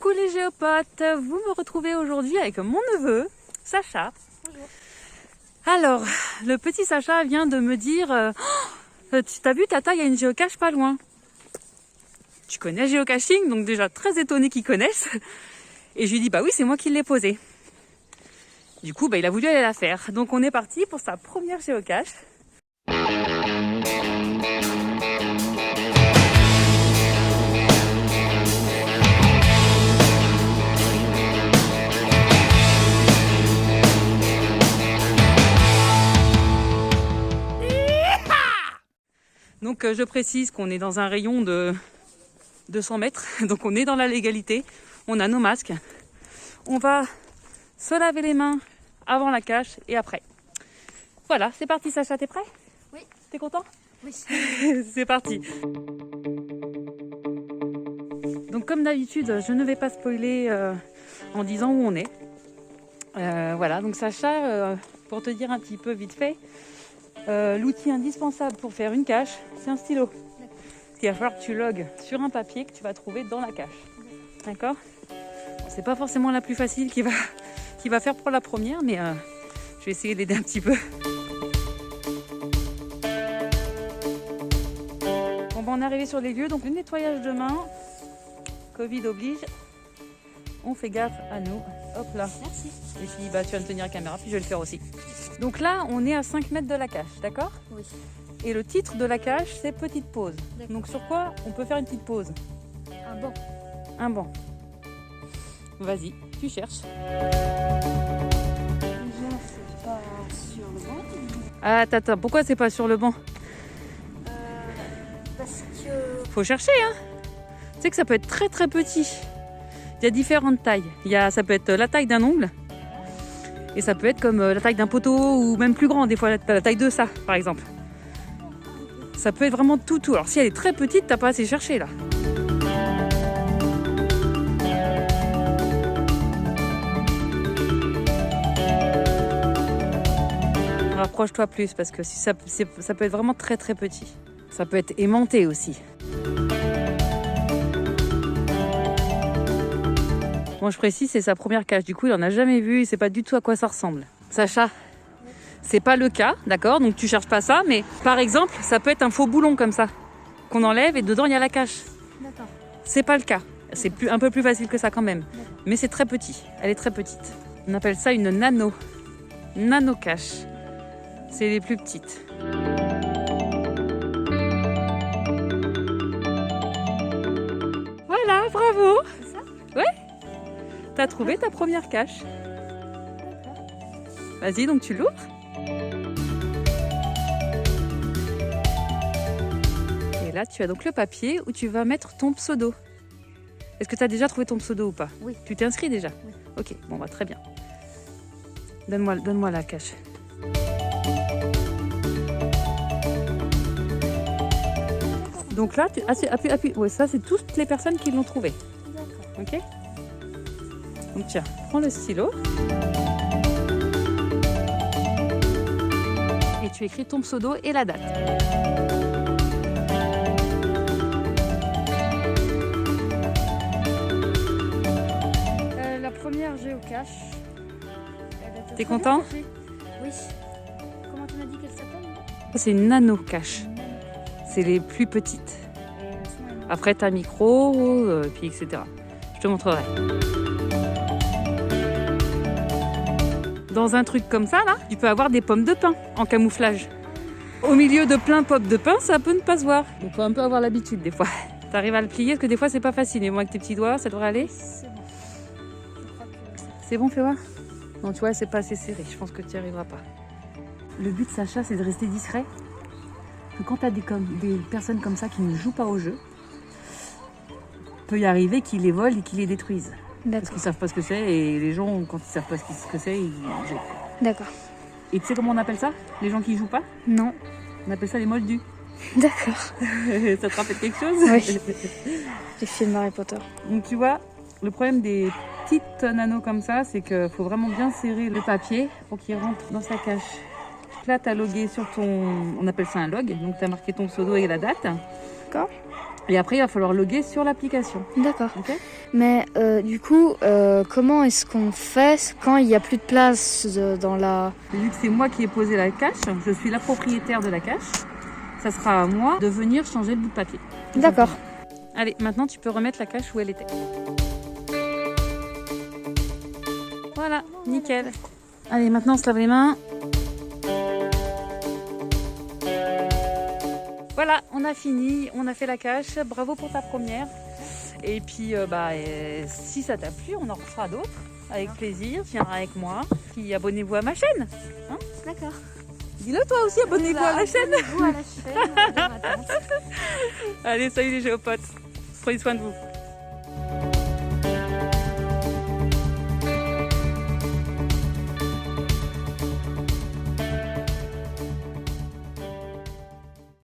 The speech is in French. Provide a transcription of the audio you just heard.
Coucou les géopathes, vous me retrouvez aujourd'hui avec mon neveu, Sacha. Bonjour. Alors, le petit Sacha vient de me dire tu t'as vu Tata, il y a une géocache pas loin. Tu connais géocaching, donc déjà très étonné qu'ils connaissent. Et je lui dis bah oui, c'est moi qui l'ai posée. Du coup, il a voulu aller la faire. Donc on est parti pour sa première géocache. Donc je précise qu'on est dans un rayon de 200 mètres, donc on est dans la légalité, on a nos masques. On va se laver les mains avant la cache et après. Voilà, c'est parti Sacha, t'es prêt? Oui. T'es content? Oui. C'est parti. Donc comme d'habitude, je ne vais pas spoiler en disant où on est. Voilà, donc Sacha, pour te dire un petit peu vite fait, l'outil indispensable pour faire une cache, c'est un stylo. Il va falloir que tu logues sur un papier que tu vas trouver dans la cache. D'accord? Bon, c'est pas forcément la plus facile qui va faire pour la première, mais je vais essayer d'aider un petit peu. Bon, on est arrivé sur les lieux, donc le nettoyage de main, Covid oblige. On fait gaffe à nous. Hop là. Merci. Et puis tu vas me tenir la caméra, puis je vais le faire aussi. Donc là, on est à 5 mètres de la cache, d'accord? Oui. Et le titre de la cache, c'est petite pause. Donc sur quoi on peut faire une petite pause? Un banc. Un banc. Vas-y, tu cherches. Déjà, c'est pas sur le banc. Ah, attends, pourquoi c'est pas sur le banc? Parce que... Faut chercher, hein. Tu sais que ça peut être très très petit. Il y a différentes tailles. Ça peut être la taille d'un ongle. Et ça peut être comme la taille d'un poteau ou même plus grand. Des fois, la taille de ça, par exemple. Ça peut être vraiment tout. Alors, si elle est très petite, t'as pas assez cherché, là. Rapproche-toi plus, parce que si ça peut être vraiment très très petit. Ça peut être aimanté aussi. Bon, je précise, c'est sa première cache. Du coup, il en a jamais vu. Il sait pas du tout à quoi ça ressemble. Sacha, c'est pas le cas, d'accord? Donc tu cherches pas ça, mais par exemple, ça peut être un faux boulon comme ça, qu'on enlève et dedans il y a la cache. D'accord. C'est pas le cas. C'est un peu plus facile que ça quand même. Mais c'est très petit. Elle est très petite. On appelle ça une nano cache. C'est les plus petites. Voilà, bravo. C'est ça? Ouais. T'as trouvé ta première cache. Vas-y, donc tu l'ouvres. Et là, tu as donc le papier où tu vas mettre ton pseudo. Est-ce que tu as déjà trouvé ton pseudo ou pas? Oui. Tu t'es inscrit déjà? Oui. Ok, bon, très bien. Donne-moi la cache. Donc là, appuie. Ouais, ça, c'est toutes les personnes qui l'ont trouvé. D'accord. Ok? Donc tiens, prends le stylo. Et tu écris ton pseudo et la date. La première géocache. T'es content? Oui. Comment tu m'as dit qu'elle s'appelle? C'est une nano cache. C'est les plus petites. Après, t'as micro, puis etc. Je te montrerai. Dans un truc comme ça, là, tu peux avoir des pommes de pin en camouflage. Au milieu de plein de pommes de pin, ça peut ne pas se voir. Il faut un peu avoir l'habitude des fois. T'arrives à le plier, parce que des fois, c'est pas facile. Mais moi, avec tes petits doigts, ça devrait aller. C'est bon. Je crois que... C'est bon, fais voir. Non, tu vois, c'est pas assez serré. Je pense que tu n'y arriveras pas. Le but, Sacha, c'est de rester discret. Quand tu as des personnes comme ça qui ne jouent pas au jeu, peut y arriver qu'ils les volent et qu'ils les détruisent. Parce qu'ils savent pas ce que c'est et les gens, quand ils savent pas ce que c'est, ils jettent. D'accord. Et tu sais comment on appelle ça? Les gens qui jouent pas? Non. On appelle ça les moldus. D'accord. Ça te rappelle quelque chose? Oui. Les films Harry Potter. Donc tu vois, le problème des petites nanos comme ça, c'est qu'il faut vraiment bien serrer le papier pour qu'il rentre dans sa cache. Là, tu as logué sur ton... On appelle ça un log. Donc, tu as marqué ton pseudo et la date. D'accord. Et après, il va falloir loguer sur l'application. D'accord. Ok. Mais du coup, comment est-ce qu'on fait quand il n'y a plus de place dans la... Vu que c'est moi qui ai posé la cache, je suis la propriétaire de la cache, ça sera à moi de venir changer le bout de papier. D'accord. Allez, maintenant tu peux remettre la cache où elle était. Voilà, nickel. Allez, maintenant on se lave les mains. Voilà, on a fini, on a fait la cache. Bravo pour ta première. Et puis, si ça t'a plu, on en refera d'autres. Avec plaisir, tu viendras avec moi. Puis abonnez-vous à ma chaîne. D'accord. Dis-le toi aussi, abonnez-vous à la chaîne. Abonnez-vous à la chaîne. Allez, salut les géopotes. Prenez soin de vous.